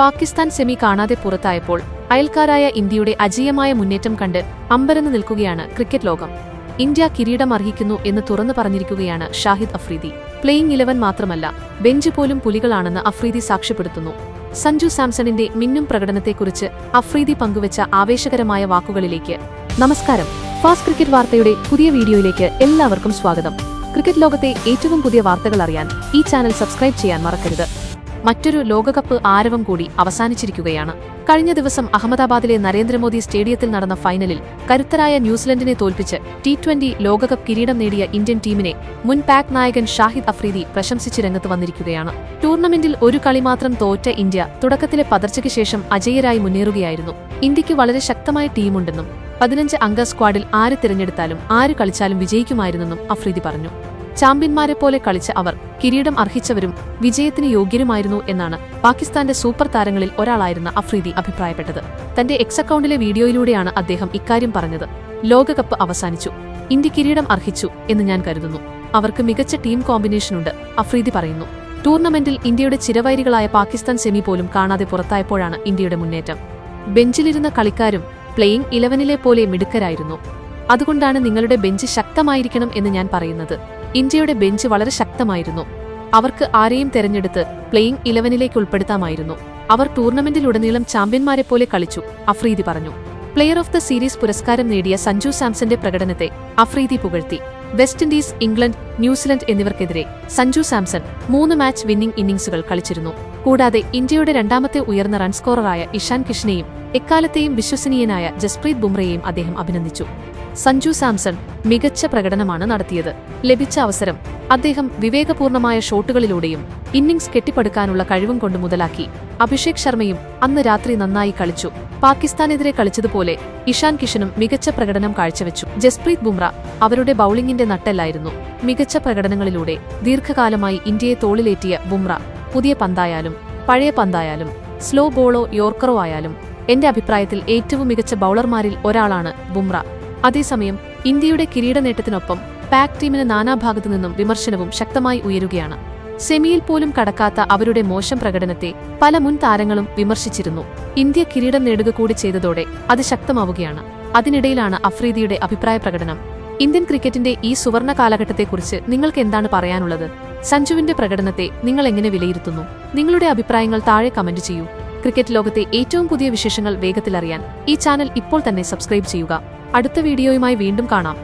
Pakistan semi കാണാതെ പുറത്തായപ്പോൾ അയൽക്കാരായ ഇന്ത്യയുടെ അജയ്യമായ മുന്നേറ്റം കണ്ട് അമ്പരന്ന് നിൽക്കുകയാണ് ക്രിക്കറ്റ് ലോകം. ഇന്ത്യ കിരീടം അർഹിക്കുന്നു എന്ന് തുറന്നു പറഞ്ഞിരിക്കുകയാണ് ഷാഹിദ് അഫ്രീദി. പ്ലേയിംഗ് 11 മാത്രമല്ല, ബെഞ്ച് പോലും പുലികളാണെന്ന് അഫ്രീദി സാക്ഷ്യപ്പെടുത്തുന്നു. സഞ്ജു സാംസണിന്റെ മിന്നും പ്രകടനത്തെക്കുറിച്ച് അഫ്രീദി പങ്കുവച്ച ആവേശകരമായ വാക്കുകളിലേക്ക്. നമസ്കാരം, ഫാസ്റ്റ് ക്രിക്കറ്റ് വാർത്തയുടെ പുതിയ വീഡിയോയിലേക്ക് എല്ലാവർക്കും സ്വാഗതം. ക്രിക്കറ്റ് ലോകത്തെ ഏറ്റവും പുതിയ വാർത്തകൾ അറിയാൻ ഈ ചാനൽ സബ്സ്ക്രൈബ് ചെയ്യാൻ മറക്കരുത്. മറ്റൊരു ലോകകപ്പ് ആരവം കൂടി അവസാനിച്ചിരിക്കുകയാണ്. കഴിഞ്ഞ ദിവസം അഹമ്മദാബാദിലെ നരേന്ദ്രമോദി സ്റ്റേഡിയത്തിൽ നടന്ന ഫൈനലിൽ കരുത്തരായ ന്യൂസിലൻഡിനെ തോൽപ്പിച്ച് T20 ലോകകപ്പ് കിരീടം നേടിയ ഇന്ത്യൻ ടീമിനെ മുൻ പാക് നായകൻ ഷാഹിദ് അഫ്രീദി പ്രശംസിച്ച് രംഗത്ത് വന്നിരിക്കുകയാണ്. ടൂർണമെന്റിൽ ഒരു കളി മാത്രം തോറ്റ ഇന്ത്യ തുടക്കത്തിലെ പതർച്ചയ്ക്ക് ശേഷം അജയ്യരായി മുന്നേറുകയായിരുന്നു. ഇന്ത്യക്ക് വളരെ ശക്തമായ ടീമുണ്ടെന്നും 15 അംഗ സ്ക്വാഡിൽ ആര് തിരഞ്ഞെടുത്താലും ആര് കളിച്ചാലും വിജയിക്കുമായിരുന്നെന്നും അഫ്രീദി പറഞ്ഞു. ചാമ്പ്യന്മാരെപ്പോലെ കളിച്ച അവർ കിരീടം അർഹിച്ചവരും വിജയത്തിന് യോഗ്യരുമായിരുന്നു എന്നാണ് പാകിസ്ഥാന്റെ സൂപ്പർ താരങ്ങളിൽ ഒരാളായിരുന്ന അഫ്രീദി അഭിപ്രായപ്പെട്ടത്. തന്റെ എക്സ് അക്കൗണ്ടിലെ വീഡിയോയിലൂടെയാണ് അദ്ദേഹം ഇക്കാര്യം പറഞ്ഞത്. ലോകകപ്പ് അവസാനിച്ചു, ഇന്ത്യ കിരീടം അർഹിച്ചു എന്ന് ഞാൻ കരുതുന്നു. അവർക്ക് മികച്ച ടീം കോമ്പിനേഷനുണ്ട്, അഫ്രീദി പറയുന്നു. ടൂർണമെന്റിൽ ഇന്ത്യയുടെ ചിരവൈരികളായ പാകിസ്ഥാൻ സെമി പോലും കാണാതെ പുറത്തായപ്പോഴാണ് ഇന്ത്യയുടെ മുന്നേറ്റം. ബെഞ്ചിലിരുന്ന കളിക്കാരും പ്ലേയിംഗ് 11 പോലെ മിടുക്കരായിരുന്നു. അതുകൊണ്ടാണ് നിങ്ങളുടെ ബെഞ്ച് ശക്തമായിരിക്കണം എന്ന് ഞാൻ പറയുന്നത്. ഇന്ത്യയുടെ ബെഞ്ച് വളരെ ശക്തമായിരുന്നു. അവർക്ക് ആരെയും തെരഞ്ഞെടുത്ത് പ്ലേയിംഗ് 11 ഉൾപ്പെടുത്താമായിരുന്നു. അവർ ടൂർണമെന്റിലുടനീളം ചാമ്പ്യന്മാരെപ്പോലെ കളിച്ചു, അഫ്രീദി പറഞ്ഞു. പ്ലെയർ ഓഫ് ദ സീരീസ് പുരസ്കാരം നേടിയ സഞ്ജു സാംസന്റെ പ്രകടനത്തെ അഫ്രീദി പുകഴ്ത്തി. വെസ്റ്റ് ഇൻഡീസ്, ഇംഗ്ലണ്ട്, ന്യൂസിലൻഡ് എന്നിവർക്കെതിരെ സഞ്ജു സാംസൺ 3 മാച്ച് വിന്നിംഗ് ഇന്നിംഗ്സുകൾ കളിച്ചിരുന്നു. കൂടാതെ ഇന്ത്യയുടെ രണ്ടാമത്തെ ഉയർന്ന റൺ സ്കോററായ ഇഷാൻ കിഷനെയും എക്കാലത്തെയും വിശ്വസനീയനായ ജസ്പ്രീത് ബുംറയെയും അദ്ദേഹം അഭിനന്ദിച്ചു. സഞ്ജു സാംസൺ മികച്ച പ്രകടനമാണ് നടത്തിയത്. ലഭിച്ച അവസരം അദ്ദേഹം വിവേകപൂർണമായ ഷോട്ടുകളിലൂടെയും ഇന്നിംഗ്സ് കെട്ടിപ്പടുക്കാനുള്ള കഴിവും കൊണ്ട് മുതലാക്കി. അഭിഷേക് ശർമ്മയും അന്ന് രാത്രി നന്നായി കളിച്ചു. പാകിസ്ഥാനെതിരെ കളിച്ചതുപോലെ ഇഷാൻ കിഷനും മികച്ച പ്രകടനം കാഴ്ചവെച്ചു. ജസ്പ്രീത് ബുംറ അവരുടെ ബൌളിംഗിന്റെ നട്ടെല്ലായിരുന്നു. മികച്ച പ്രകടനങ്ങളിലൂടെ ദീർഘകാലമായി ഇന്ത്യയെ തോളിലേറ്റിയ ബുംറ പുതിയ പന്തായാലും പഴയ പന്തായാലും സ്ലോ ബോളോ യോർക്കറോ ആയാലും എന്റെ അഭിപ്രായത്തിൽ ഏറ്റവും മികച്ച ബൌളർമാരിൽ ഒരാളാണ് ബുംറ. അതേസമയം ഇന്ത്യയുടെ കിരീട നേട്ടത്തിനൊപ്പം പാക് ടീമിന് നാനാഭാഗത്തു നിന്നും വിമർശനവും ശക്തമായി ഉയരുകയാണ്. സെമിയിൽ പോലും കടക്കാത്ത അവരുടെ മോശം പ്രകടനത്തെ പല മുൻ താരങ്ങളും വിമർശിച്ചിരുന്നു. ഇന്ത്യ കിരീടം നേടുക കൂടി ചെയ്തതോടെ അത് ശക്തമാവുകയാണ്. അതിനിടയിലാണ് അഫ്രീദിയുടെ അഭിപ്രായ പ്രകടനം. ഇന്ത്യൻ ക്രിക്കറ്റിന്റെ ഈ സുവർണ കാലഘട്ടത്തെക്കുറിച്ച് നിങ്ങൾക്ക് എന്താണ് പറയാനുള്ളത്? സഞ്ജുവിന്റെ പ്രകടനത്തെ നിങ്ങൾ എങ്ങനെ വിലയിരുത്തുന്നു? നിങ്ങളുടെ അഭിപ്രായങ്ങൾ താഴെ കമന്റ് ചെയ്യൂ. ക്രിക്കറ്റ് ലോകത്തെ ഏറ്റവും പുതിയ വിശേഷങ്ങൾ വേഗത്തിലറിയാൻ ഈ ചാനൽ ഇപ്പോൾ തന്നെ സബ്സ്ക്രൈബ് ചെയ്യുക. അടുത്ത വീഡിയോയുമായി വീണ്ടും കാണാം.